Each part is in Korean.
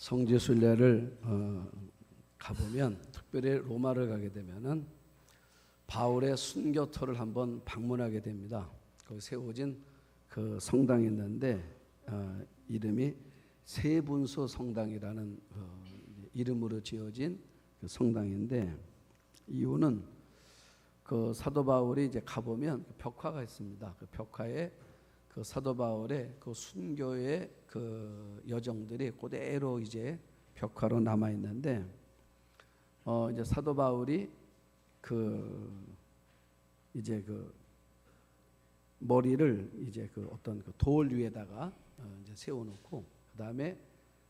성지순례를 가보면, 특별히 로마를 가게 되면은 바울의 순교터를 한번 방문하게 됩니다. 거기 세워진 그 성당이 있는데 이름이 세분소 성당이라는 이름으로 지어진 그 성당인데, 이유는 그 사도 바울이 이제 가보면 벽화가 있습니다. 그 벽화에 그 사도 바울의 그 순교의 그 여정들이 그대로 이제 벽화로 남아 있는데, 이제 사도 바울이 이제 머리를 이제 어떤 돌 위에다가 이제 세워놓고, 그 다음에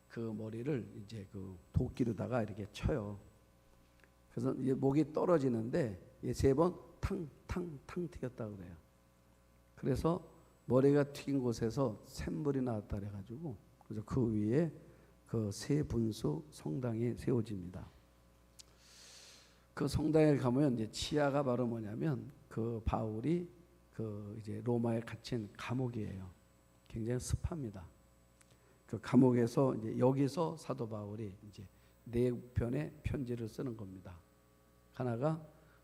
그 머리를 이제 도끼로다가 이렇게 쳐요. 그래서 이제 목이 떨어지는데 3번 탕탕탕 튀겼다고 그래요. 그래서 머리가 튀긴 곳에서 샘물이 나왔다 그래가지고, 그래서 그 위에 그 세분수 성당이 세워집니다. 그 성당에 가면 이제 지하가 바로 뭐냐면 그 바울이 이제 로마에 갇힌 감옥이에요. 굉장히 습합니다. 그 감옥에서 이제 여기서 사도 바울이 이제 4편의 편지를 쓰는 겁니다. 하나가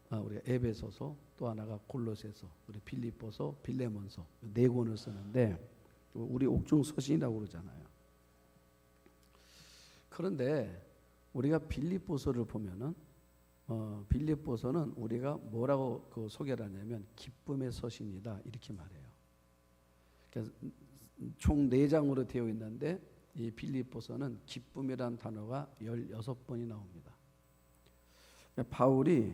우리 에베소서, 또 하나가 골로새서, 우리 빌립보서, 빌레몬서, 4권을 쓰는데 우리 옥중 서신이라고 그러잖아요. 그런데 우리가 빌립보서를 보면은 빌립보서는 우리가 뭐라고 소개를 하냐면 기쁨의 서신이다 이렇게 말해요. 그래서 총 4장으로 되어 있는데 이 빌립보서는 기쁨이라는 단어가 16번이 나옵니다. 바울이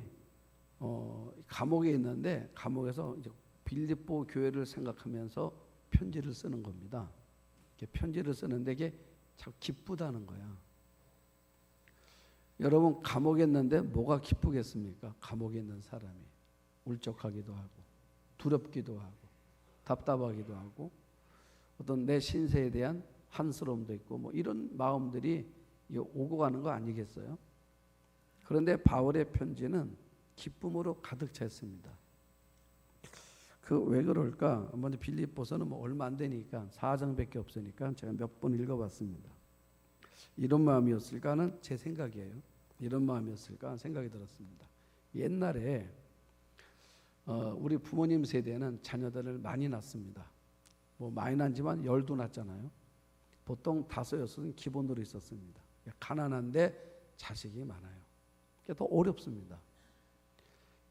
감옥에 있는데 감옥에서 이제 빌립보 교회를 생각하면서 편지를 쓰는 겁니다. 편지를 쓰는데 이게 참 기쁘다는 거야. 여러분, 감옥에 있는데 뭐가 기쁘겠습니까? 감옥에 있는 사람이 울적하기도 하고 두렵기도 하고 답답하기도 하고 어떤 내 신세에 대한 한스러움도 있고 뭐 이런 마음들이 오고 가는 거 아니겠어요? 그런데 바울의 편지는 기쁨으로 가득 찼습니다. 왜 그럴까? 먼저 빌립보서는 뭐 얼마 안 되니까 4장밖에 없으니까 제가 몇 번 읽어봤습니다. 이런 마음이었을까는 제 생각이에요. 이런 마음이었을까 생각이 들었습니다. 옛날에 우리 부모님 세대는 자녀들을 많이 낳습니다. 뭐 많이 낳지만 10도 낳잖아요. 보통 5, 6은 기본으로 있었습니다. 가난한데 자식이 많아요. 그게 더 어렵습니다.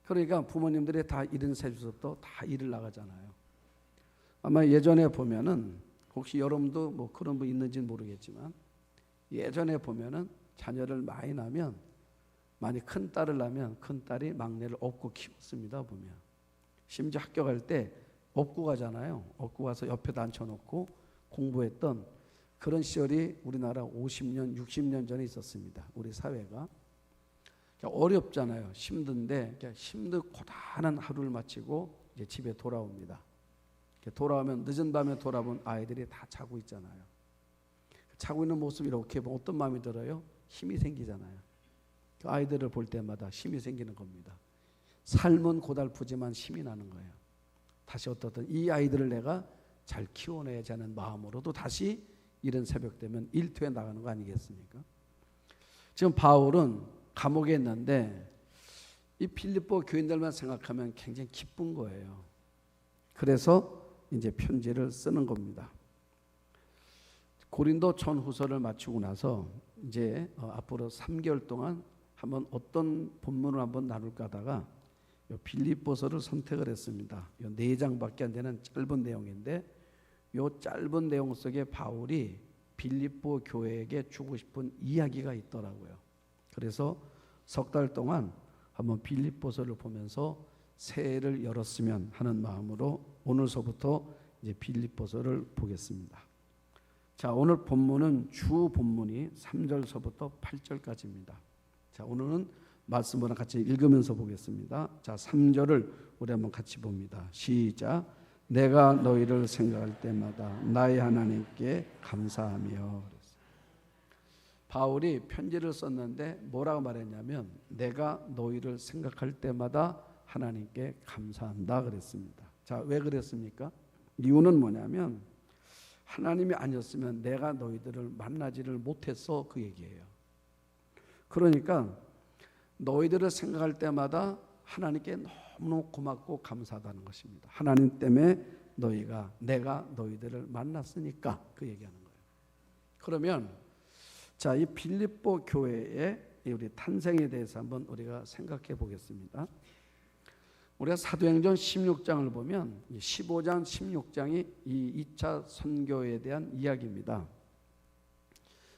그러니까 부모님들이 다 73세부터 다 일을 나가잖아요. 아마 예전에 보면은 혹시 여러분도 뭐 그런 분 있는지는 모르겠지만 예전에 보면은 자녀를 많이 낳으면, 많이 큰 딸을 낳으면 큰 딸이 막내를 업고 키웠습니다. 보면 심지어 학교 갈 때 업고 가잖아요. 업고 가서 옆에 앉혀놓고 공부했던 그런 시절이 우리나라 50년, 60년 전에 있었습니다. 우리 사회가 어렵잖아요. 힘든데 힘든 고단한 하루를 마치고 이제 집에 돌아옵니다. 돌아오면 늦은 밤에 돌아본 아이들이 다 자고 있잖아요. 자고 있는 모습 이렇게 보면 어떤 마음이 들어요? 힘이 생기잖아요. 그 아이들을 볼 때마다 힘이 생기는 겁니다. 삶은 고달프지만 힘이 나는 거예요. 다시 어떻든 이 아이들을 내가 잘 키워내야지 하는 마음으로도 다시 이른 새벽 되면 일터에 나가는 거 아니겠습니까? 지금 바울은 감옥에 있는데 이 빌립보 교인들만 생각하면 굉장히 기쁜 거예요. 그래서 이제 편지를 쓰는 겁니다. 고린도 전후서를 마치고 나서 이제 앞으로 3개월 동안 한번 어떤 본문을 한번 나눌까 하다가 빌립보서를 선택을 했습니다. 4장밖에 안 되는 짧은 내용인데 이 짧은 내용 속에 바울이 빌립보 교회에게 주고 싶은 이야기가 있더라고요. 그래서 석 달 동안 한번 빌립보서를 보면서 새해를 열었으면 하는 마음으로 오늘서부터 이제 빌립보서를 보겠습니다. 자, 오늘 본문은 주 본문이 3절서부터 8절까지입니다. 자, 오늘은 말씀을 같이 읽으면서 보겠습니다. 자, 3절을 우리 한번 같이 봅니다. 시작. 내가 너희를 생각할 때마다 나의 하나님께 감사하며. 바울이 편지를 썼는데 뭐라고 말했냐면 내가 너희를 생각할 때마다 하나님께 감사한다 그랬습니다. 자, 왜 그랬습니까? 이유는 뭐냐면 하나님이 아니었으면 내가 너희들을 만나지를 못했어, 그 얘기예요. 그러니까 너희들을 생각할 때마다 하나님께 너무너무 고맙고 감사하다는 것입니다. 하나님 때문에 내가 너희들을 만났으니까, 그 얘기하는 거예요. 그러면 자, 이 빌립보 교회의 우리 탄생에 대해서 한번 우리가 생각해 보겠습니다. 우리가 사도행전 16장을 보면 15장 16장이 이 2차 선교에 대한 이야기입니다.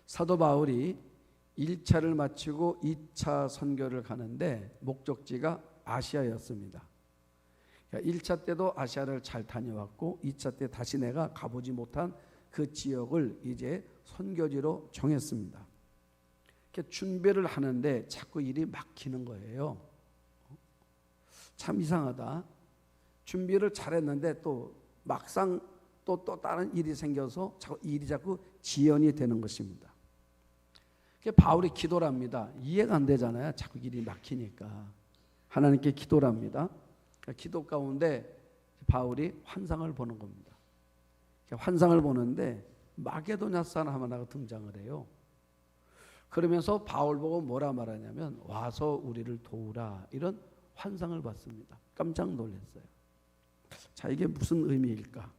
사도 바울이 1차를 마치고 2차 선교를 가는데 목적지가 아시아였습니다. 1차 때도 아시아를 잘 다녀왔고 2차 때 다시 내가 가보지 못한 그 지역을 이제 선교지로 정했습니다. 이렇게 준비를 하는데 자꾸 일이 막히는 거예요. 참 이상하다. 준비를 잘했는데 또 막상 또 다른 일이 생겨서 일이 자꾸 지연이 되는 것입니다. 바울이 기도를 합니다. 이해가 안 되잖아요. 자꾸 일이 막히니까. 하나님께 기도를 합니다. 기도 가운데 바울이 환상을 보는 겁니다. 환상을 보는데 마게도냐 사람 하나가 등장을 해요. 그러면서 바울 보고 뭐라 말하냐면 와서 우리를 도우라, 이런 환상을 봤습니다. 깜짝 놀랐어요. 자, 이게 무슨 의미일까?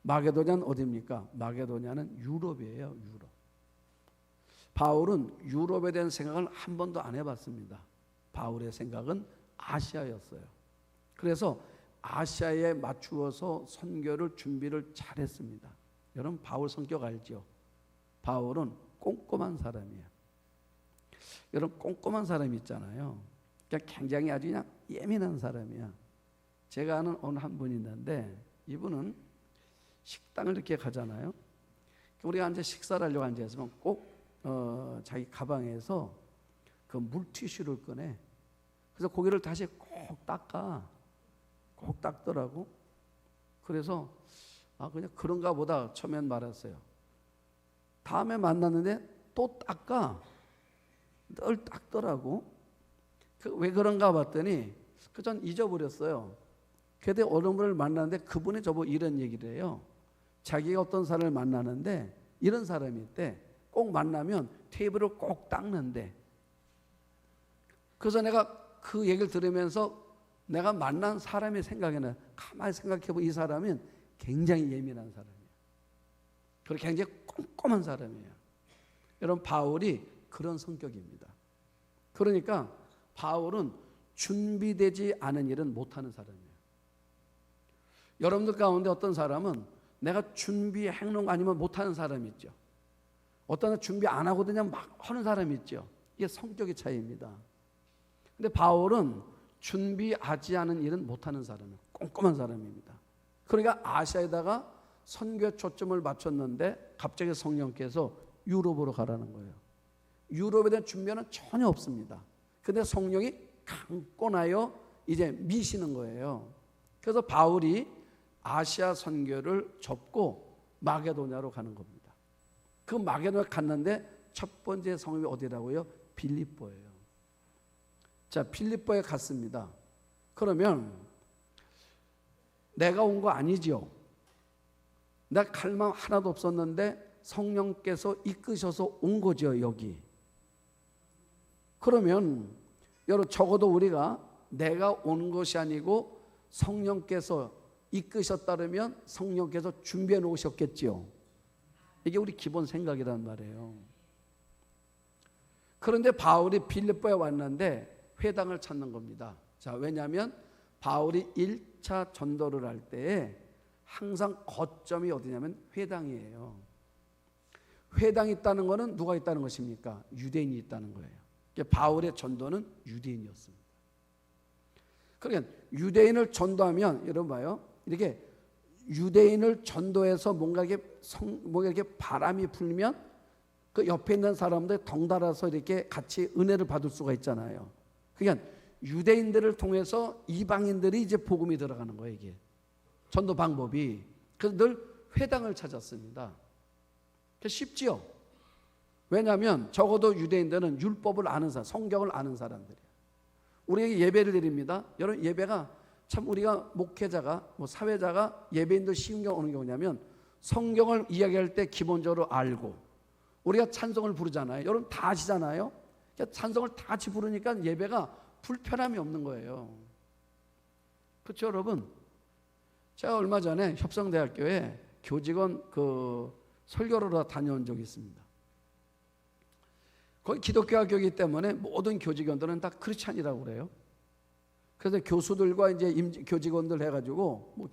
마게도냐는 어디입니까? 마게도냐는 유럽이에요. 유럽. 바울은 유럽에 대한 생각을 한 번도 안 해봤습니다. 바울의 생각은 아시아였어요. 그래서 아시아에 맞추어서 선교를 준비를 잘했습니다. 여러분 바울 성격 알죠? 바울은 꼼꼼한 사람이에요. 여러분 꼼꼼한 사람이 있잖아요. 그러니까 굉장히 아주 그냥 예민한 사람이야. 제가 아는 어느 한 분이 있는데 이분은 식당을 이렇게 가잖아요. 우리가 앉아 식사를 하려고 앉아있으면 꼭 자기 가방에서 그 물티슈를 꺼내. 그래서 고기를 다시 꼭 닦아. 꼭 닦더라고. 그래서 그냥 그런가 보다 처음엔 말했어요. 다음에 만났는데 또 닦아. 늘 닦더라고. 왜 그런가 봤더니 전 잊어버렸어요. 그때 어느 분을 만났는데 그분이 저보고 이런 얘기를 해요. 자기가 어떤 사람을 만나는데 이런 사람이 있대. 꼭 만나면 테이블을 꼭 닦는데. 그래서 내가 그 얘기를 들으면서 내가 만난 사람이 생각이 나요. 가만히 생각해보면 이 사람은 굉장히 예민한 사람이에요. 그리고 굉장히 꼼꼼한 사람이에요. 여러분 바울이 그런 성격입니다. 그러니까 바울은 준비되지 않은 일은 못하는 사람이에요. 여러분들 가운데 어떤 사람은 내가 준비해 놓은 거 아니면 못하는 사람이 있죠. 어떤 사람은 준비 안 하고 그냥 막 하는 사람이 있죠. 이게 성격의 차이입니다. 근데 바울은 준비하지 않은 일은 못하는 사람이에요. 꼼꼼한 사람입니다. 그러니까 아시아에다가 선교 초점을 맞췄는데 갑자기 성령께서 유럽으로 가라는 거예요. 유럽에 대한 준비는 전혀 없습니다. 근데 성령이 강권하여 이제 미시는 거예요. 그래서 바울이 아시아 선교를 접고 마게도냐로 가는 겁니다. 그 마게도냐에 갔는데 첫 번째 성읍이 어디라고요? 빌립보예요. 자, 빌립보에 갔습니다. 그러면 내가 온 거 아니죠. 내가 갈 마음 하나도 없었는데 성령께서 이끄셔서 온 거죠, 여기. 그러면 여러분 적어도 우리가 내가 온 것이 아니고 성령께서 이끄셨다면 성령께서 준비해 놓으셨겠지요. 이게 우리 기본 생각이란 말이에요. 그런데 바울이 빌립보에 왔는데 회당을 찾는 겁니다. 자, 왜냐하면 바울이 1차 전도를 할 때에 항상 거점이 어디냐면 회당이에요. 회당이 있다는 것은 누가 있다는 것입니까? 유대인이 있다는 거예요. 그러니까 바울의 전도는 유대인이었습니다. 그러니까 유대인을 전도하면 여러분 봐요. 이렇게 유대인을 전도해서 뭔가 이렇게 바람이 불면 그 옆에 있는 사람들 덩달아서 이렇게 같이 은혜를 받을 수가 있잖아요. 그러니까 유대인들을 통해서 이방인들이 이제 복음이 들어가는 거예요, 이게. 전도 방법이. 그래서 늘 회당을 찾았습니다. 쉽지요. 왜냐하면 적어도 유대인들은 율법을 아는 사람, 성경을 아는 사람들이에요. 우리에게 예배를 드립니다. 여러분 예배가 참 우리가 목회자가 사회자가 예배인들 쉬운 게 어느 경우냐면 성경을 이야기할 때 기본적으로 알고, 우리가 찬송을 부르잖아요. 여러분 다 아시잖아요. 찬송을 다 같이 부르니까 예배가 불편함이 없는 거예요. 그렇죠, 여러분? 제가 얼마 전에 협성대학교에 교직원 설교로 다녀온 적이 있습니다. 거기 기독교 학교이기 때문에 모든 교직원들은 다 크리스찬이라고 그래요. 그래서 교수들과 이제 교직원들 해가지고 뭐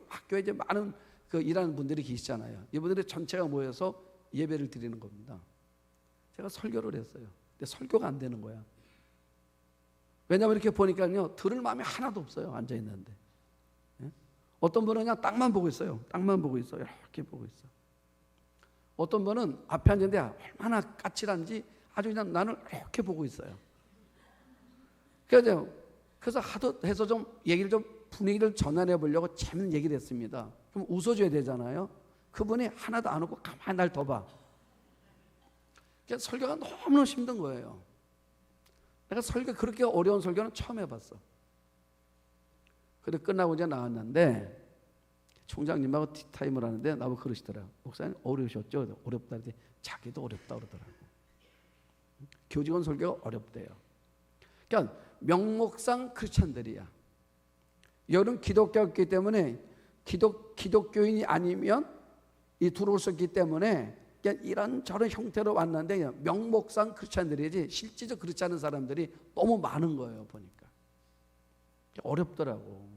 학교에 이제 많은 일하는 분들이 계시잖아요. 이분들이 전체가 모여서 예배를 드리는 겁니다. 제가 설교를 했어요. 근데 설교가 안 되는 거야. 왜냐하면 이렇게 보니까요, 들을 마음이 하나도 없어요. 앉아 있는데. 예? 어떤 분은 그냥 땅만 보고 있어요. 땅만 보고 있어. 이렇게 보고 있어. 어떤 분은 앞에 앉았는데 얼마나 까칠한지 아주 그냥 나는 이렇게 보고 있어요. 그래서 하도 해서 좀 얘기를 좀 분위기를 전환해 보려고 재밌는 얘기를 했습니다. 그럼 웃어줘야 되잖아요. 그분이 하나도 안 웃고 가만히 날 더 봐. 설교가 너무너무 힘든 거예요. 내가 그렇게 어려운 설교는 처음 해봤어. 그래 끝나고 이제 나왔는데 총장님하고 티타임을 하는데 나보고 그러시더라고요. 목사님 어려우셨죠? 어렵다. 자기도 어렵다 그러더라고요. 교직원 설교가 어렵대요. 그러니까 명목상 크리스찬들이야. 여러분 기독교였기 때문에 기독교인이 아니면 들어올 수 있기 때문에 이런저런 형태로 왔는데 명목상 크리스찬들이지 실제적 그렇지 않은 사람들이 너무 많은 거예요. 보니까 어렵더라고.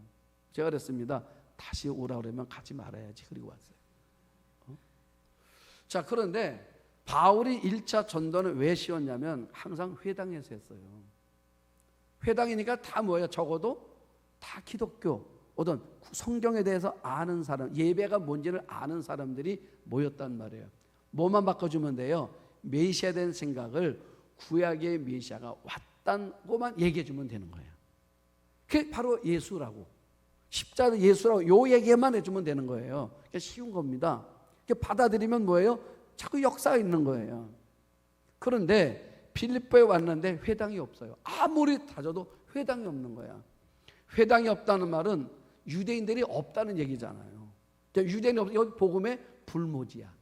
제가 그랬습니다. 다시 오라 그러면 가지 말아야지. 그리고 왔어요. 자, 그런데 바울이 1차 전도는 왜 쉬웠냐면 항상 회당에서 했어요. 회당이니까 다 뭐예요? 적어도 다 기독교, 어떤 성경에 대해서 아는 사람, 예배가 뭔지를 아는 사람들이 모였단 말이에요. 뭐만 바꿔주면 돼요? 메시아에 대한 생각을 구약의 메시아가 왔다고만 얘기해 주면 되는 거예요. 그게 바로 예수라고, 십자가 예수라고 요 얘기만 해주면 되는 거예요. 그러니까 쉬운 겁니다. 받아들이면 뭐예요? 자꾸 역사가 있는 거예요. 그런데 빌립보에 왔는데 회당이 없어요. 아무리 다져도 회당이 없는 거야. 회당이 없다는 말은 유대인들이 없다는 얘기잖아요. 유대인이 없으면 여기 복음의 불모지야.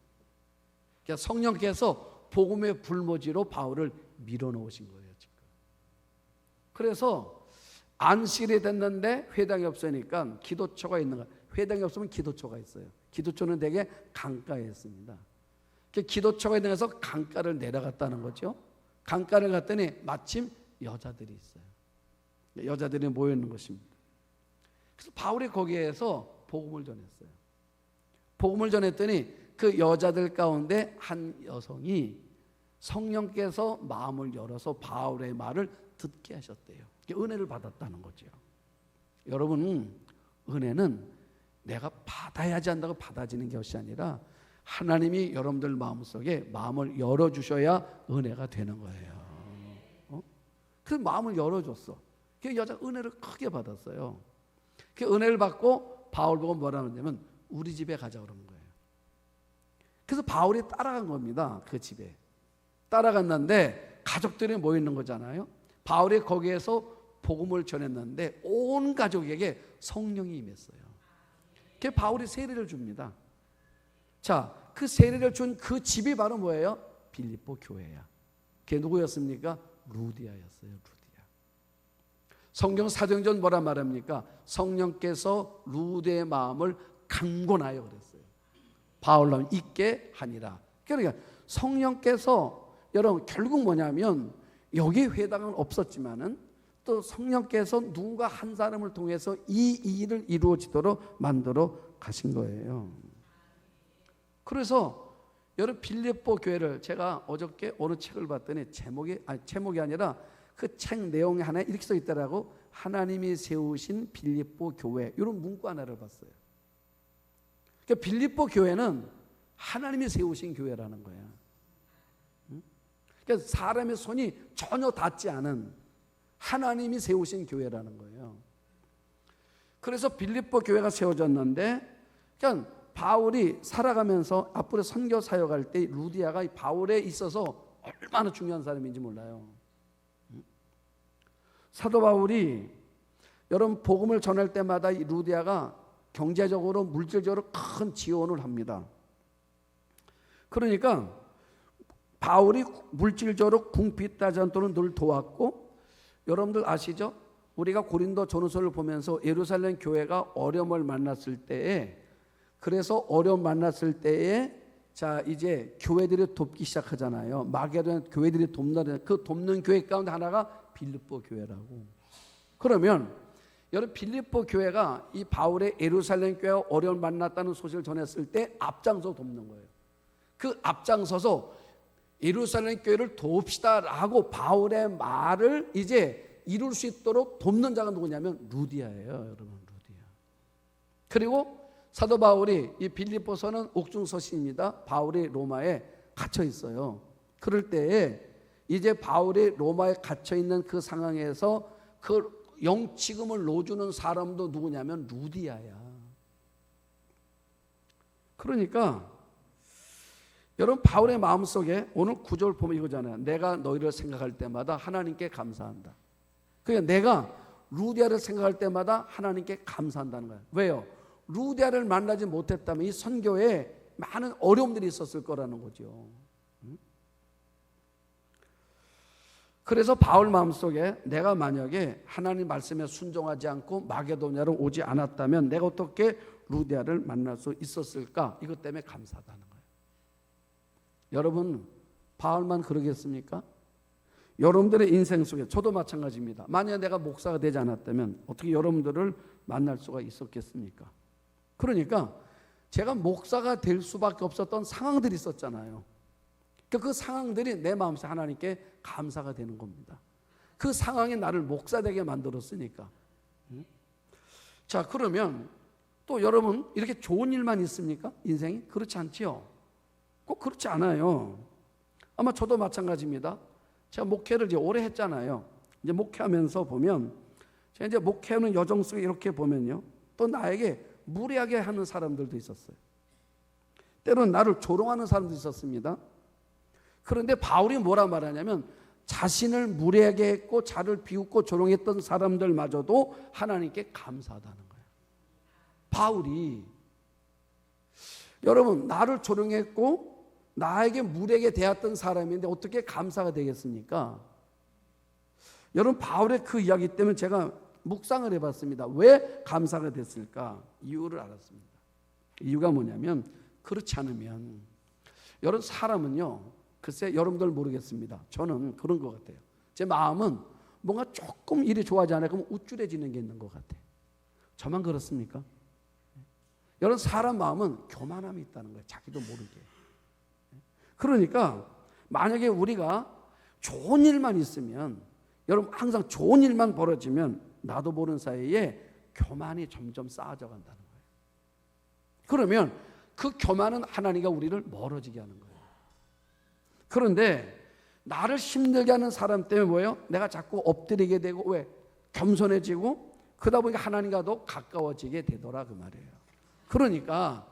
그러니까 성령께서 복음의 불모지로 바울을 밀어넣으신 거예요, 지금. 그래서 안식일이 됐는데 회당이 없으니까 기도처가 있는 거예요. 회당이 없으면 기도처가 있어요. 기도처는 되게 강가에 있습니다. 기도처가 있는 데서 강가를 내려갔다는 거죠. 강가를 갔더니 마침 여자들이 있어요. 여자들이 모여 있는 것입니다. 그래서 바울이 거기에서 복음을 전했어요. 복음을 전했더니 그 여자들 가운데 한 여성이 성령께서 마음을 열어서 바울의 말을 듣게 하셨대요. 은혜를 받았다는 거죠. 여러분, 은혜는 내가 받아야지 한다고 받아지는 것이 아니라 하나님이 여러분들 마음속에 마음을 열어주셔야 은혜가 되는 거예요. 그래서 마음을 열어줬어. 그 여자 은혜를 크게 받았어요. 그 은혜를 받고 바울 보고 뭐라 하냐면 우리 집에 가자 그러는 거예요. 그래서 바울이 따라간 겁니다. 그 집에 따라갔는데 가족들이 모여 있는 거잖아요. 바울이 거기에서 복음을 전했는데 온 가족에게 성령이 임했어요. 그 바울이 세례를 줍니다. 자, 그 세례를 준 그 집이 바로 뭐예요? 빌립보 교회야. 그게 누구였습니까? 루디아였어요. 루디아. 성경 사도행전 뭐라 말합니까? 성령께서 루디아의 마음을 강권하여 그랬어요. 바울로 있게 하니라. 그러니까 성령께서 여러분 결국 뭐냐면 여기 회당은 없었지만은 또 성령께서 누군가 한 사람을 통해서 이 일을 이루어지도록 만들어 가신 거예요. 그래서 여러분 빌립보 교회를 제가 어저께 어느 책을 봤더니 제목이 아니라 그 책 내용에 하나 이렇게 써 있더라고. 하나님이 세우신 빌립보 교회, 이런 문구 하나를 봤어요. 그러니까 빌립보 교회는 하나님이 세우신 교회라는 거야. 그러니까 사람의 손이 전혀 닿지 않은 하나님이 세우신 교회라는 거예요. 그래서 빌립보 교회가 세워졌는데, 그러니까 바울이 살아가면서 앞으로 선교 사역할 때 루디아가 바울에 있어서 얼마나 중요한 사람인지 몰라요. 사도 바울이 여러분 복음을 전할 때마다 이 루디아가 경제적으로 물질적으로 큰 지원을 합니다. 그러니까 바울이 물질적으로 궁핍하지 않도록 늘 도왔고, 여러분들 아시죠? 우리가 고린도 전후서를 보면서 예루살렘 교회가 어려움을 만났을 때에, 그래서 어려움 만났을 때에 자 이제 교회들이 돕기 시작하잖아요. 마게도냐 교회들이 돕는, 그 돕는 교회 가운데 하나가 빌립보 교회라고. 그러면 여러분 빌립보 교회가 이 바울의 예루살렘 교회가 어려움을 만났다는 소식을 전했을 때 앞장서 돕는 거예요. 그 앞장서서 예루살렘 교회를 돕시다라고 바울의 말을 이제 이룰 수 있도록 돕는 자가 누구냐면 루디아예요, 여러분. 루디아. 그리고 사도 바울이 이 빌립보서는 옥중서신입니다. 바울이 로마에 갇혀 있어요. 그럴 때에 이제 바울이 로마에 갇혀 있는 그 상황에서 그 영치금을 놓주는 사람도 누구냐면 루디아야. 그러니까 여러분 바울의 마음속에 오늘 구절 보면 이거잖아요. 내가 너희를 생각할 때마다 하나님께 감사한다. 그러니까 내가 루디아를 생각할 때마다 하나님께 감사한다는 거예요. 왜요? 루디아를 만나지 못했다면 이 선교에 많은 어려움들이 있었을 거라는 거죠. 그래서 바울 마음속에 내가 만약에 하나님 말씀에 순종하지 않고 마게도냐로 오지 않았다면 내가 어떻게 루디아를 만날 수 있었을까? 이것 때문에 감사하다는 거예요. 여러분 바울만 그러겠습니까? 여러분들의 인생 속에 저도 마찬가지입니다. 만약 내가 목사가 되지 않았다면 어떻게 여러분들을 만날 수가 있었겠습니까? 그러니까 제가 목사가 될 수밖에 없었던 상황들이 있었잖아요. 그 상황들이 내 마음속에 하나님께 감사가 되는 겁니다. 그 상황이 나를 목사 되게 만들었으니까. 자, 그러면 또 여러분 이렇게 좋은 일만 있습니까? 인생이? 그렇지 않지요. 꼭 그렇지 않아요. 아마 저도 마찬가지입니다. 제가 목회를 이제 오래 했잖아요. 이제 목회하면서 보면 제가 이제 목회하는 여정 속에 이렇게 보면요, 또 나에게 무례하게 하는 사람들도 있었어요. 때로는 나를 조롱하는 사람도 있었습니다. 그런데 바울이 뭐라 말하냐면 자신을 무례하게 했고 자를 비웃고 조롱했던 사람들마저도 하나님께 감사하다는 거예요. 바울이 여러분 나를 조롱했고 나에게 무례하게 대했던 사람인데 어떻게 감사가 되겠습니까? 여러분 바울의 그 이야기 때문에 제가 묵상을 해봤습니다. 왜 감사가 됐을까? 이유를 알았습니다. 이유가 뭐냐면 그렇지 않으면 여러분 사람은요, 글쎄 여러분들 모르겠습니다. 저는 그런 것 같아요. 제 마음은 뭔가 조금 일이 좋아하지 않아요. 그러면 우쭐해지는 게 있는 것 같아요. 저만 그렇습니까? 여러분 사람 마음은 교만함이 있다는 거예요. 자기도 모르게. 그러니까 만약에 우리가 좋은 일만 있으면, 여러분 항상 좋은 일만 벌어지면 나도 모르는 사이에 교만이 점점 쌓아져 간다는 거예요. 그러면 그 교만은 하나님과 우리를 멀어지게 하는 거예요. 그런데 나를 힘들게 하는 사람 때문에 뭐예요? 내가 자꾸 엎드리게 되고, 왜? 겸손해지고, 그러다 보니까 하나님과도 가까워지게 되더라 그 말이에요. 그러니까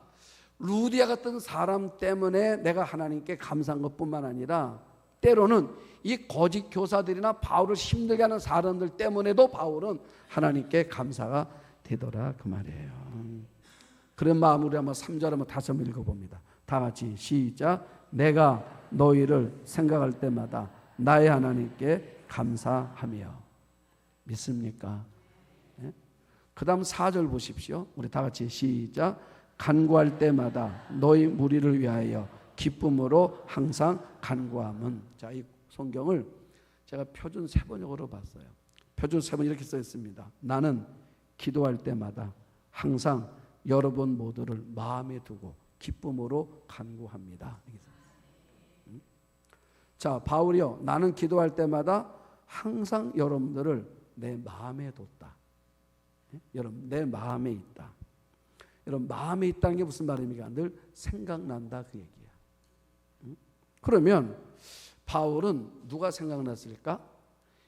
루디아 같은 사람 때문에 내가 하나님께 감사한 것뿐만 아니라 때로는 이 거짓 교사들이나 바울을 힘들게 하는 사람들 때문에도 바울은 하나님께 감사가 되더라 그 말이에요. 그런 마음으로 한번 3절 한번 다시 한번 읽어봅니다. 다 같이 시작. 내가 너희를 생각할 때마다 나의 하나님께 감사하며. 믿습니까? 네? 그 다음 4절 보십시오. 우리 다 같이 시작. 간구할 때마다 너희 무리를 위하여 기쁨으로 항상 간구함은. 자, 이 성경을 제가 표준 세번역으로 봤어요. 표준 세번 이렇게 써 있습니다. 나는 기도할 때마다 항상 여러분 모두를 마음에 두고 기쁨으로 간구합니다. 자, 바울이요, 나는 기도할 때마다 항상 여러분들을 내 마음에 뒀다. 여러분 내 마음에 있다. 여러분 마음에 있다는 게 무슨 말입니까? 늘 생각난다 그 얘기야. 그러면 바울은 누가 생각났을까?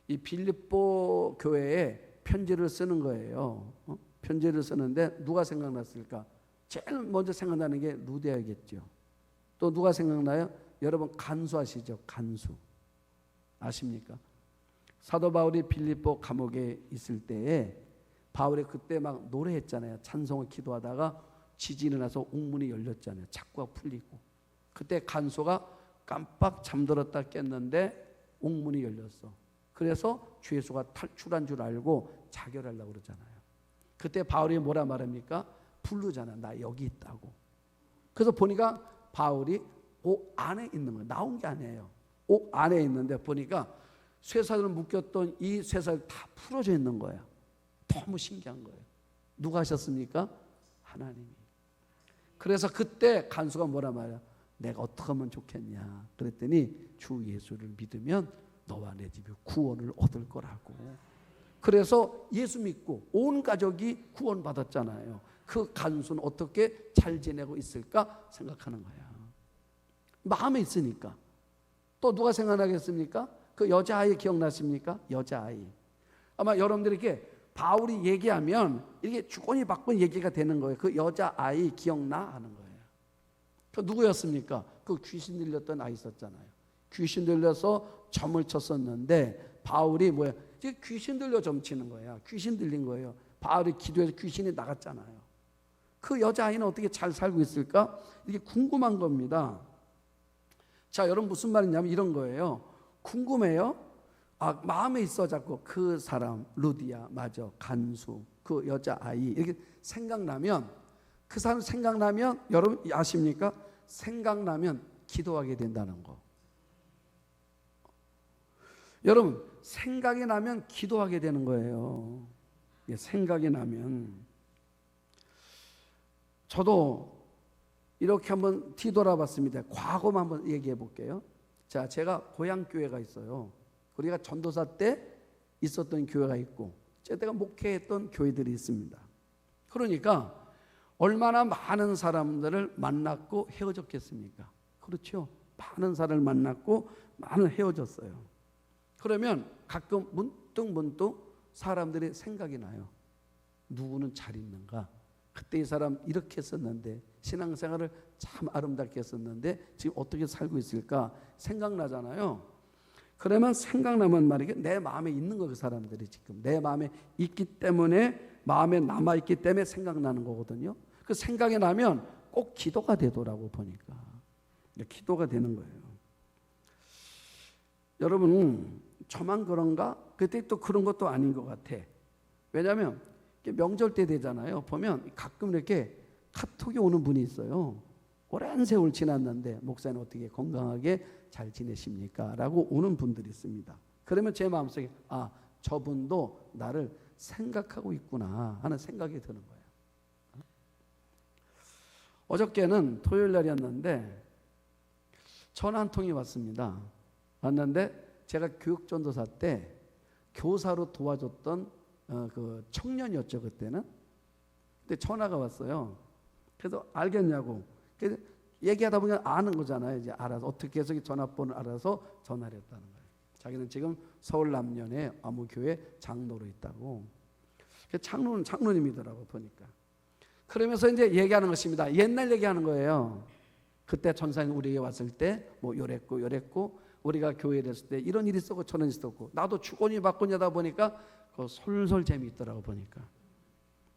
이 빌립보 교회에 편지를 쓰는 거예요. 편지를 쓰는데 누가 생각났을까? 제일 먼저 생각나는 게 루디아겠죠. 또 누가 생각나요? 여러분 간수 아시죠? 간수 아십니까? 사도 바울이 빌립보 감옥에 있을 때에 바울이 그때 막 노래했잖아요. 찬송을 기도하다가 지진이 나서 옥문이 열렸잖아요. 착고가 풀리고. 그때 간수가 깜빡 잠들었다 깼는데 옥문이 열렸어. 그래서 주 예수가 탈출한 줄 알고 자결하려고 그러잖아요. 그때 바울이 뭐라 말합니까? 부르잖아. 나 여기 있다고. 그래서 보니까 바울이 옥 안에 있는 거예요. 나온 게 아니에요. 옥 안에 있는데 보니까 쇠사슬을 묶였던 이 쇠사슬 다 풀어져 있는 거예요. 너무 신기한 거예요. 누가 하셨습니까? 하나님이. 그래서 그때 간수가 뭐라 말이야? 내가 어떻게 하면 좋겠냐 그랬더니 주 예수를 믿으면 너와 내 집이 구원을 얻을 거라고. 그래서 예수 믿고 온 가족이 구원 받았잖아요. 그 간수는 어떻게 잘 지내고 있을까 생각하는 거야. 마음에 있으니까. 또 누가 생각나겠습니까? 그 여자아이 기억나십니까? 여자아이. 아마 여러분들이 이렇게 바울이 얘기하면 이게 주거니 받거니 얘기가 되는 거예요. 그 여자아이 기억나? 하는 거예요. 그 누구였습니까? 그 귀신 들렸던 아이 있었잖아요. 귀신 들려서 점을 쳤었는데 바울이 뭐야? 지금 귀신 들려 점 치는 거야. 귀신 들린 거예요. 바울이 기도해서 귀신이 나갔잖아요. 그 여자아이는 어떻게 잘 살고 있을까? 이게 궁금한 겁니다. 자, 여러분 무슨 말이냐면 이런 거예요. 궁금해요? 마음에 있어 자꾸 그 사람 루디아 맞아 간수 그 여자아이 이렇게 생각나면 그 사람 생각나면 여러분 아십니까? 생각나면 기도하게 된다는 거. 여러분 생각이 나면 기도하게 되는 거예요. 생각이 나면. 저도 이렇게 한번 뒤돌아봤습니다. 과거만 한번 얘기해 볼게요. 자, 제가 고향 교회가 있어요. 우리가 전도사 때 있었던 교회가 있고 제가 목회했던 교회들이 있습니다. 그러니까 얼마나 많은 사람들을 만났고 헤어졌겠습니까? 그렇죠. 많은 사람을 만났고 많은 헤어졌어요. 그러면 가끔 문득 사람들의 생각이 나요. 누구는 잘 있는가? 그때 이 사람 이렇게 했었는데 신앙생활을 참 아름답게 했었는데 지금 어떻게 살고 있을까 생각나잖아요. 그러면 생각나면 말이게 내 마음에 있는 거 그 사람들이 지금 내 마음에 있기 때문에 마음에 남아있기 때문에 생각나는 거거든요. 그 생각이 나면 꼭 기도가 되더라고 보니까. 기도가 되는 거예요. 여러분 저만 그런가? 그때 또 그런 것도 아닌 것 같아. 왜냐하면 명절 때 되잖아요. 보면 가끔 이렇게 카톡이 오는 분이 있어요. 오랜 세월 지났는데 목사님 어떻게 건강하게 잘 지내십니까? 라고 오는 분들이 있습니다. 그러면 제 마음속에 저분도 나를 생각하고 있구나 하는 생각이 드는 거예요. 어저께는 토요일 날이었는데 전화 한 통이 왔습니다. 왔는데 제가 교육전도사 때 교사로 도와줬던 그 청년이었죠 그때는. 근데 전화가 왔어요. 그래서 알겠냐고. 그래서 얘기하다 보면 아는 거잖아요. 이제 알아서 어떻게 해서 전화번호를 알아서 전화를 했다는 거예요. 자기는 지금 서울 남년에 아무 교회 장로로 있다고. 장로님이더라고 보니까. 그러면서 이제 얘기하는 것입니다. 옛날 얘기하는 거예요. 그때 전사님 우리에게 왔을 때 뭐 요랬고 우리가 교회에 됐을 때 이런 일이 있었고 저런 일이 있었고 나도 주거니 받거니 하다 보니까 그 솔솔 재미있더라고 보니까.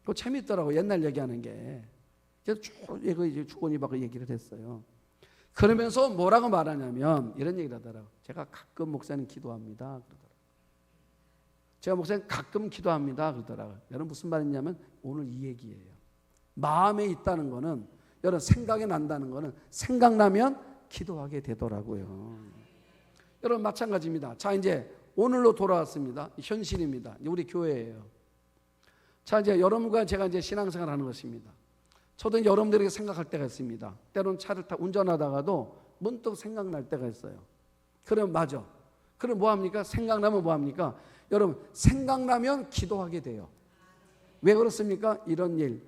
그 재미있더라고 옛날 얘기하는 게. 그래서 쭉 이제 주거니 받고 얘기를 했어요. 그러면서 뭐라고 말하냐면 이런 얘기를 하더라고. 제가 가끔 목사님 기도합니다 그러더라고. 제가 목사님 가끔 기도합니다 그러더라고. 여러분 무슨 말이냐면 오늘 이 얘기예요. 마음에 있다는 거는 여러분 생각이 난다는 거는 생각나면 기도하게 되더라고요. 여러분 마찬가지입니다. 자 이제 오늘로 돌아왔습니다. 현실입니다. 우리 교회예요. 자 이제 여러분과 제가 이제 신앙생활 하는 것입니다. 저도 여러분들에게 생각할 때가 있습니다. 때로는 차를 운전하다가도 문득 생각날 때가 있어요. 그럼 맞아. 그럼 뭐합니까? 생각나면 뭐합니까? 여러분 생각나면 기도하게 돼요. 왜 그렇습니까? 이런 일.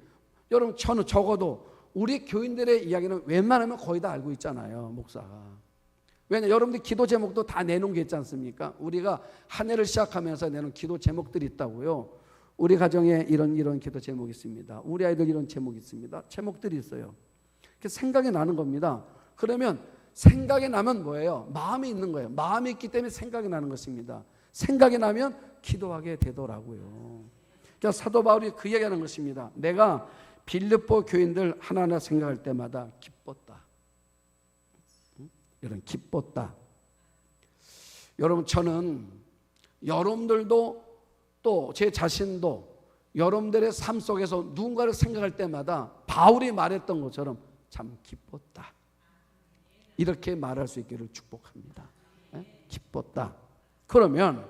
여러분 저는 적어도 우리 교인들의 이야기는 웬만하면 거의 다 알고 있잖아요. 목사가. 왜냐 여러분들 기도 제목도 다 내놓은 게 있지 않습니까? 우리가 한 해를 시작하면서 내놓은 기도 제목들이 있다고요. 우리 가정에 이런 기도 제목이 있습니다. 우리 아이들 이런 제목이 있습니다. 제목들이 있어요. 생각이 나는 겁니다. 그러면 생각이 나면 뭐예요? 마음이 있는 거예요. 마음이 있기 때문에 생각이 나는 것입니다. 생각이 나면 기도하게 되더라고요. 그러니까 사도 바울이 그 얘기하는 것입니다. 내가 빌립보 교인들 하나하나 생각할 때마다 기뻤다. 여러분 기뻤다. 여러분 저는 여러분들도 또 제 자신도 여러분들의 삶 속에서 누군가를 생각할 때마다 바울이 말했던 것처럼 참 기뻤다. 이렇게 말할 수 있기를 축복합니다. 기뻤다. 그러면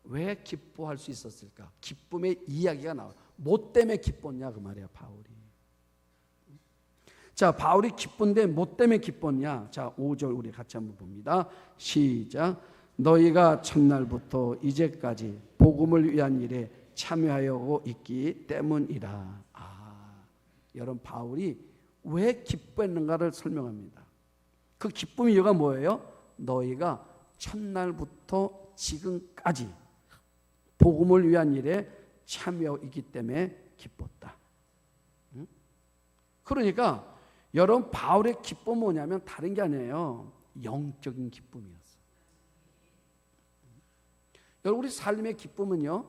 왜 기뻐할 수 있었을까? 기쁨의 이야기가 나와요. 뭐 때문에 기뻤냐 그 말이야 바울이. 자, 바울이 기쁜데 뭐 때문에 기뻤냐? 자, 5절 우리 같이 한번 봅니다. 시작. 너희가 첫날부터 이제까지 복음을 위한 일에 참여하여 있기 때문이라. 여러분 바울이 왜 기뻐했는가를 설명합니다. 그 기쁨의 이유가 뭐예요? 너희가 첫날부터 지금까지 복음을 위한 일에 참여하고 있기 때문에 기뻤다. 그러니까 여러분 바울의 기쁨은 뭐냐면 다른 게 아니에요. 영적인 기쁨이었어요. 여러분 우리 삶의 기쁨은요,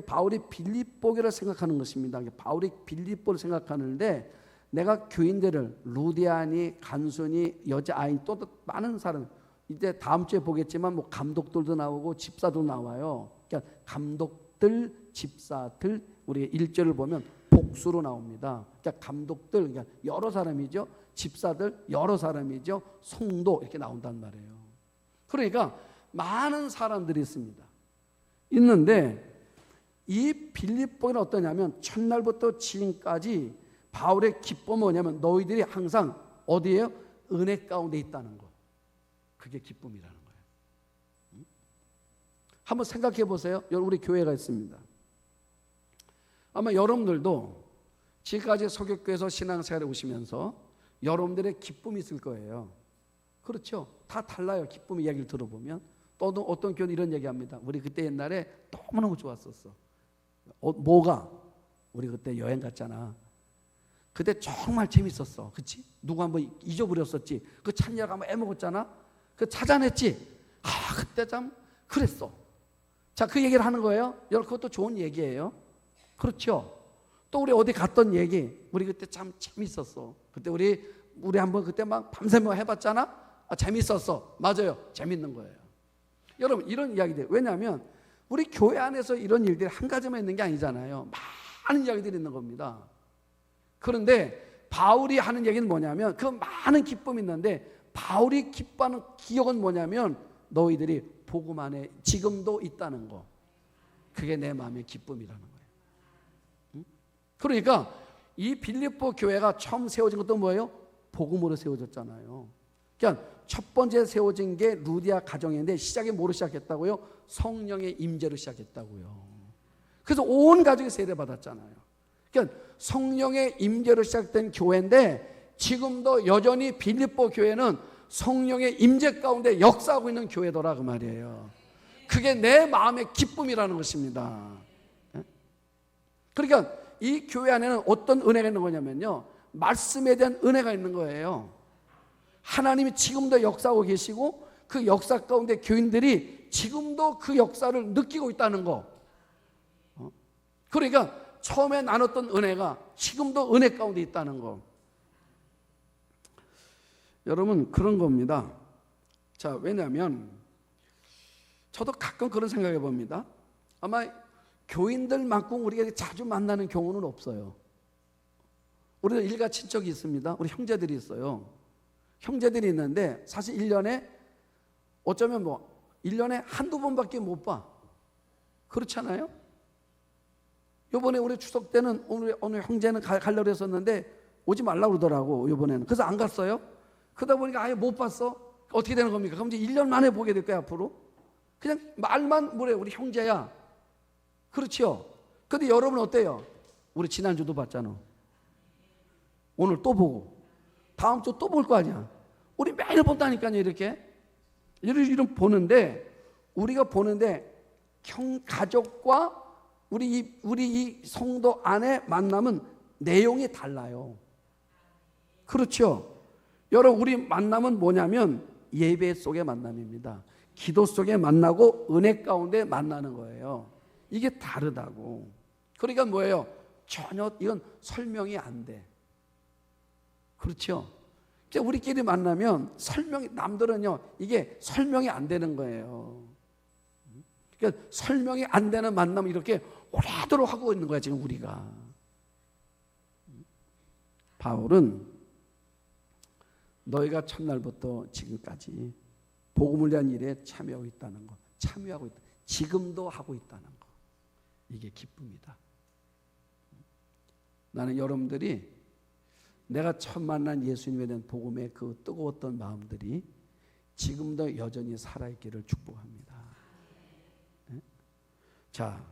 바울이 빌립보교를 생각하는 것입니다. 바울이 빌립보를 생각하는데 내가 교인들을 루디아니, 간순이, 여자아이 또 많은 사람 이제 다음 주에 보겠지만 뭐 감독들도 나오고 집사도 나와요. 그러니까 감독들, 집사들 우리 1절을 보면 복수로 나옵니다. 그러니까 감독들 그러니까 여러 사람이죠. 집사들 여러 사람이죠. 성도 이렇게 나온단 말이에요. 그러니까 많은 사람들이 있습니다. 있는데 이 빌립보는 어떠냐면 첫날부터 지금까지 바울의 기쁨은 뭐냐면 너희들이 항상 어디에요? 은혜 가운데 있다는 거. 그게 기쁨이라는 거예요. 한번 생각해 보세요. 우리 교회가 있습니다. 아마 여러분들도 지금까지 서교교에서 신앙생활에 오시면서 여러분들의 기쁨이 있을 거예요. 그렇죠? 다 달라요. 기쁨의 이야기를 들어보면. 또 어떤 교회는 이런 얘기합니다. 우리 그때 옛날에 너무너무 좋았었어. 뭐가? 우리 그때 여행 갔잖아. 그때 정말 재밌었어. 그치? 누구 한번 잊어버렸었지. 그 찬양 한번 애먹었잖아. 그 찾아냈지. 그때 참 그랬어. 자, 그 얘기를 하는 거예요. 여러분 그것도 좋은 얘기예요. 그렇죠? 또 우리 어디 갔던 얘기. 우리 그때 참 재밌었어. 그때 우리 한번 그때 막 밤새며 해봤잖아. 재밌었어. 맞아요. 재밌는 거예요. 여러분 이런 이야기들. 왜냐하면 우리 교회 안에서 이런 일들이 한 가지만 있는 게 아니잖아요. 많은 이야기들이 있는 겁니다. 그런데 바울이 하는 얘기는 뭐냐면 그 많은 기쁨이 있는데 바울이 기뻐하는 기억은 뭐냐면 너희들이 복음 안에 지금도 있다는 거. 그게 내 마음의 기쁨이라는 거예요. 그러니까 이 빌립보 교회가 처음 세워진 것도 뭐예요? 복음으로 세워졌잖아요. 그러니까 첫 번째 세워진 게 루디아 가정인데 시작이 뭐로 시작했다고요? 성령의 임재로 시작했다고요. 그래서 온 가족이 세례받았잖아요. 그러니까 성령의 임재로 시작된 교회인데 지금도 여전히 빌립보 교회는 성령의 임재 가운데 역사하고 있는 교회더라 그 말이에요. 그게 내 마음의 기쁨이라는 것입니다. 그러니까 이 교회 안에는 어떤 은혜가 있는 거냐면요, 말씀에 대한 은혜가 있는 거예요. 하나님이 지금도 역사하고 계시고 그 역사 가운데 교인들이 지금도 그 역사를 느끼고 있다는 거. 그러니까 처음에 나눴던 은혜가 지금도 은혜 가운데 있다는 거. 여러분 그런 겁니다. 자, 왜냐하면 저도 가끔 그런 생각해 봅니다. 아마 교인들만큼 우리가 자주 만나는 경우는 없어요. 우리도 일가 친척이 있습니다. 우리 형제들이 있어요. 형제들이 있는데 사실 1년에 어쩌면 1년에 한두 번밖에 못 봐. 그렇잖아요? 요번에 우리 추석 때는 오늘 형제는 가려고 했었는데 오지 말라고 그러더라고 이번에는. 그래서 안 갔어요. 그러다 보니까 아예 못 봤어. 어떻게 되는 겁니까? 그럼 이제 1년 만에 보게 될 거야 앞으로. 그냥 말만 뭐래 우리 형제야. 그렇죠? 근데 여러분 어때요? 우리 지난주도 봤잖아. 오늘 또 보고 다음 주 또 볼 거 아니야. 우리 매일 본다니까요. 이렇게 이런 보는데 우리가 보는데 가족과 우리 이 성도 안에 만남은 내용이 달라요. 그렇죠? 여러분 우리 만남은 뭐냐면 예배 속의 만남입니다. 기도 속에 만나고 은혜 가운데 만나는 거예요. 이게 다르다고. 그러니까 뭐예요? 전혀 이건 설명이 안 돼. 그렇죠? 우리끼리 만나면 남들은요, 이게 설명이 안 되는 거예요. 그러니까 설명이 안 되는 만남을 이렇게 오래도록 하고 있는 거야, 지금 우리가. 바울은 너희가 첫날부터 지금까지 복음을 위한 일에 참여하고 있다는 거, 지금도 하고 있다는 거, 이게 기쁨이다. 나는 여러분들이 내가 처음 만난 예수님에 대한 복음의 그 뜨거웠던 마음들이 지금도 여전히 살아있기를 축복합니다. 네? 자,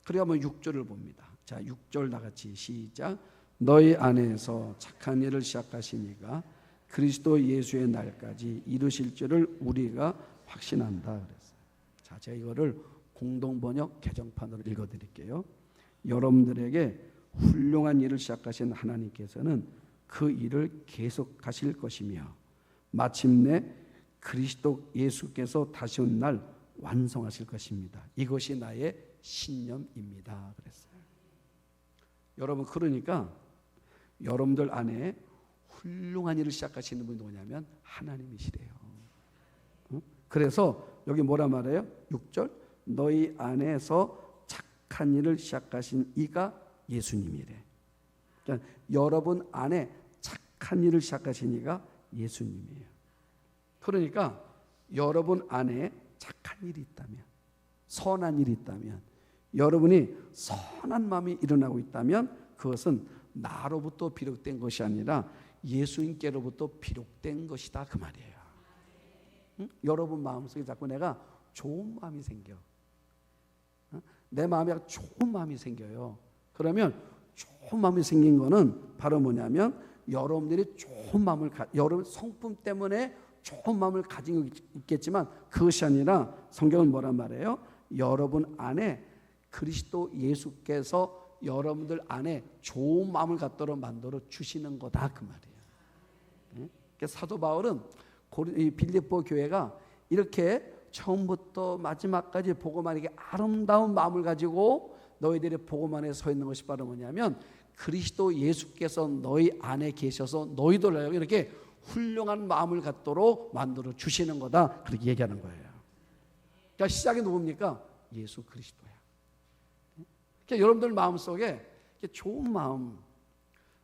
그리고 한번 6절을 봅니다. 자, 6절 다 같이 시작. 너희 안에서 착한 일을 시작하시니가 그리스도 예수의 날까지 이루실 줄을 우리가 확신한다 그랬어요. 자, 제가 이거를 공동 번역 개정판으로 읽어드릴게요. 여러분들에게 훌륭한 일을 시작하신 하나님께서는 그 일을 계속하실 것이며 마침내 그리스도 예수께서 다시 온 날 완성하실 것입니다. 이것이 나의 신념입니다 그랬어요. 여러분, 그러니까 여러분들 안에 훌륭한 일을 시작하시는 분이 누구냐면 하나님이시래요. 그래서 여기 뭐라 말해요? 6절 너희 안에서 착한 일을 시작하신 이가 예수님이래. 그러니까 여러분 안에 착한 일을 시작하신 이가 예수님이에요. 그러니까 여러분 안에 착한 일이 있다면, 선한 일이 있다면, 여러분이 선한 마음이 일어나고 있다면 그것은 나로부터 비롯된 것이 아니라 예수님께로부터 비롯된 것이다 그 말이에요. 응? 여러분 마음속에 자꾸 내가 좋은 마음이 생겨. 내 마음에 좋은 마음이 생겨요. 그러면 좋은 마음이 생긴 거는 바로 뭐냐면 여러분들이 좋은 마음을 여러분 성품 때문에 좋은 마음을 가지고 있겠지만 그것이 아니라 성경은 뭐란 말이에요? 여러분 안에 그리스도 예수께서 여러분들 안에 좋은 마음을 갖도록 만들어 주시는 거다 그 말이에요. 그러니까 사도 바울은 빌립보 교회가 이렇게 처음부터 마지막까지 복음 안에 아름다운 마음을 가지고 너희들이 복음 안에 서 있는 것이 바로 뭐냐면 그리스도 예수께서 너희 안에 계셔서 너희들 이렇게 훌륭한 마음을 갖도록 만들어 주시는 거다 그렇게 얘기하는 거예요. 그러니까 시작이 누굽니까? 예수 그리스도야. 그러니까 여러분들 마음속에 좋은 마음,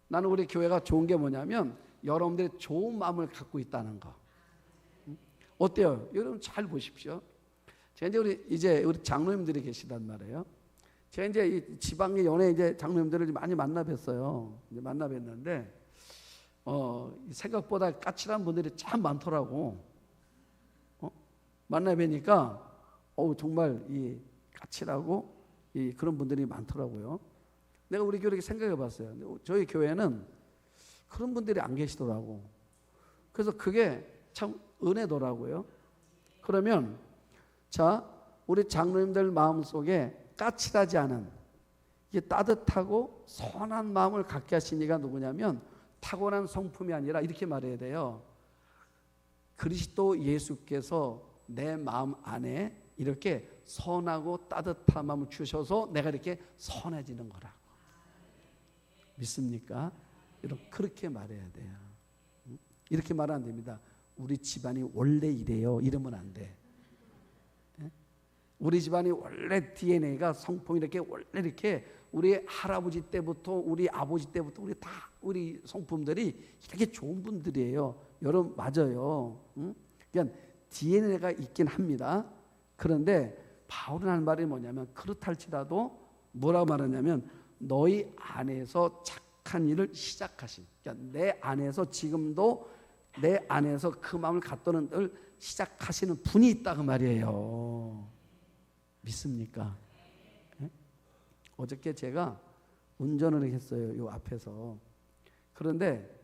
나는 우리 교회가 좋은 게 뭐냐면 여러분들이 좋은 마음을 갖고 있다는 거. 어때요? 여러분 잘 보십시오. 제가 이제 우리 장로님들이 계시단 말이에요. 제가 이제 이 지방의 연예 이제 장로님들을 많이 만나 뵀어요. 이제 만나 뵀는데 생각보다 까칠한 분들이 참 많더라고. 만나 뵈니까 정말 이 까칠하고 그런 분들이 많더라고요. 내가 우리 교회 생각해 봤어요. 저희 교회는 그런 분들이 안 계시더라고. 그래서 그게 참 은혜더라고요. 그러면 자, 우리 장로님들 마음속에 까칠하지 않은 따뜻하고 선한 마음을 갖게 하신 이가 누구냐면 타고난 성품이 아니라 이렇게 말해야 돼요. 그리스도 예수께서 내 마음 안에 이렇게 선하고 따뜻한 마음을 주셔서 내가 이렇게 선해지는 거라고. 믿습니까? 여러분 그렇게 말해야 돼요. 이렇게 말은 안 됩니다. 우리 집안이 원래 이래요. 이러면 안 돼. 우리 집안이 원래 DNA가 성품이 이렇게 원래 이렇게 우리 할아버지 때부터 우리 아버지 때부터 우리 성품들이 이렇게 좋은 분들이에요. 여러분 맞아요. 그러니까 DNA가 있긴 합니다. 그런데 바울은 하는 말이 뭐냐면 그렇다 할지라도 뭐라고 말하냐면 너희 안에서 착한 일을 시작하신, 그러니까 내 안에서 지금도 내 안에서 그 마음을 갖도는 걸 시작하시는 분이 있다 그 말이에요. 믿습니까? 네? 어저께 제가 운전을 했어요. 요 앞에서. 그런데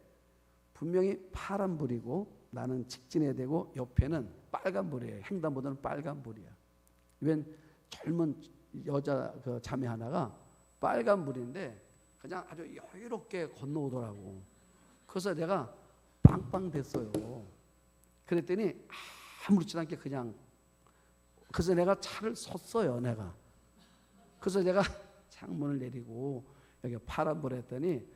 분명히 파란불이고 나는 직진해야 되고 옆에는 빨간불이에요. 횡단보도는 빨간불이야. 웬 젊은 여자 그 자매 하나가 빨간불인데 그냥 아주 여유롭게 건너오더라고. 그래서 내가 빵빵 됐어요. 그랬더니 아무렇지도 않게 그냥, 그래서 내가 차를 섰어요. 그래서 내가 창문을 내리고 여기 파란불 했더니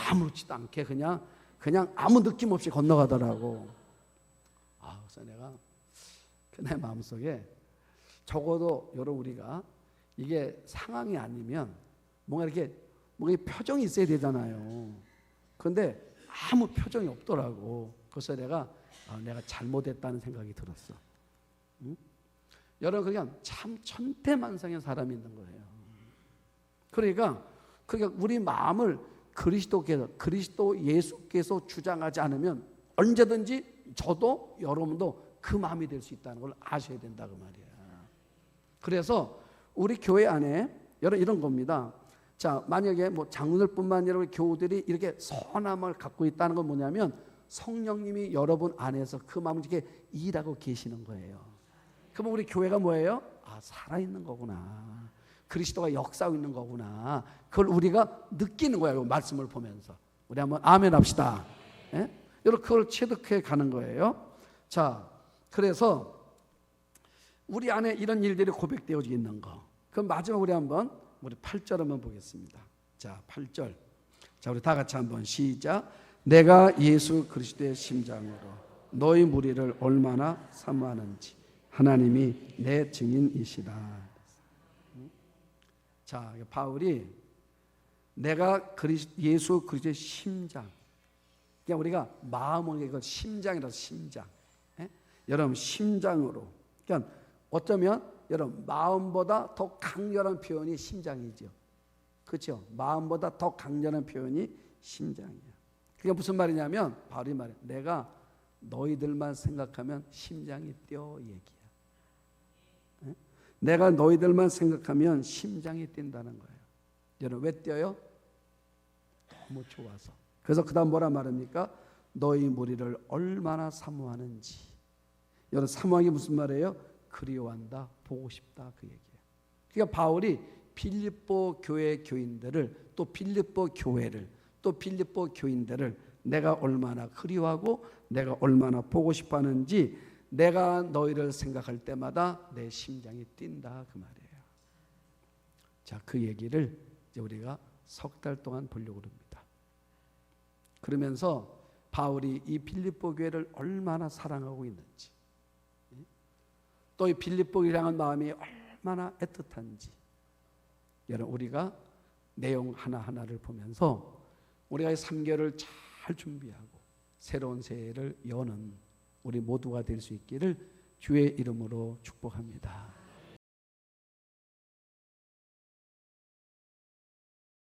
아무렇지도 않게 그냥 그냥 아무 느낌 없이 건너가더라고. 그래서 내가 내 마음속에 적어도 여러분 우리가 이게 상황이 아니면 뭔가 이렇게 표정이 있어야 되잖아요. 그런데 아무 표정이 없더라고. 그래서 내가 잘못했다는 생각이 들었어. 응? 여러분 그냥 참 천태만상의 사람이 있는 거예요. 그러니까 우리 마음을 그리스도 예수께서 주장하지 않으면 언제든지 저도 여러분도 그 마음이 될 수 있다는 걸 아셔야 된다 그 말이야. 그래서 우리 교회 안에 이런 겁니다. 자, 만약에 장로들뿐만 아니라 우리 교우들이 이렇게 선함을 갖고 있다는 건 뭐냐면 성령님이 여러분 안에서 그 마음을 이렇게 일하고 계시는 거예요. 그러면 우리 교회가 뭐예요? 살아있는 거구나. 그리스도가 역사하고 있는 거구나. 그걸 우리가 느끼는 거예요. 말씀을 보면서. 우리 한번 아멘 합시다. 예? 여러분 그걸 체득해 가는 거예요. 자, 그래서 우리 안에 이런 일들이 고백되어 있는 거. 그럼 마지막 우리 8절 한번 보겠습니다. 자, 8절. 자, 우리 다 같이 한번 시작. 내가 예수 그리스도의 심장으로 너희 무리를 얼마나 사모하는지 하나님이 내 증인이시라. 자, 바울이 내가 예수 그리스도의 심장. 그냥 우리가 마음을 이거 심장이라서 심장. 예? 여러분 심장으로. 그러니까 어쩌면 여러분 마음보다 더 강렬한 표현이 심장이죠. 그렇죠? 마음보다 더 강렬한 표현이 심장이에요. 그게 무슨 말이냐면 바울이 말해. 내가 너희들만 생각하면 심장이 뛰어 얘기야. 예? 내가 너희들만 생각하면 심장이 뛴다는 거예요. 여러분 왜 뛰어요? 너무 좋아서. 그래서 그 다음 뭐라 말합니까? 너희 무리를 얼마나 사모하는지. 여러분 사모하기 무슨 말이에요? 그리워한다, 보고 싶다 그 얘기예요. 그러니까 바울이 빌립보 교회 교인들을 또 빌립보 교회를 또 빌립보 교인들을 내가 얼마나 그리워하고 내가 얼마나 보고 싶어하는지 내가 너희를 생각할 때마다 내 심장이 뛴다 그 말이에요. 자, 그 얘기를 이제 우리가 석 달 동안 보려고 합니다. 그러면서 바울이 이 빌립보 교회를 얼마나 사랑하고 있는지 또 이 빌립보를 향한 마음이 얼마나 애틋한지 여러분 우리가 내용 하나하나를 보면서 우리가 3개월을 잘 준비하고 새로운 새해를 여는 우리 모두가 될 수 있기를 주의 이름으로 축복합니다.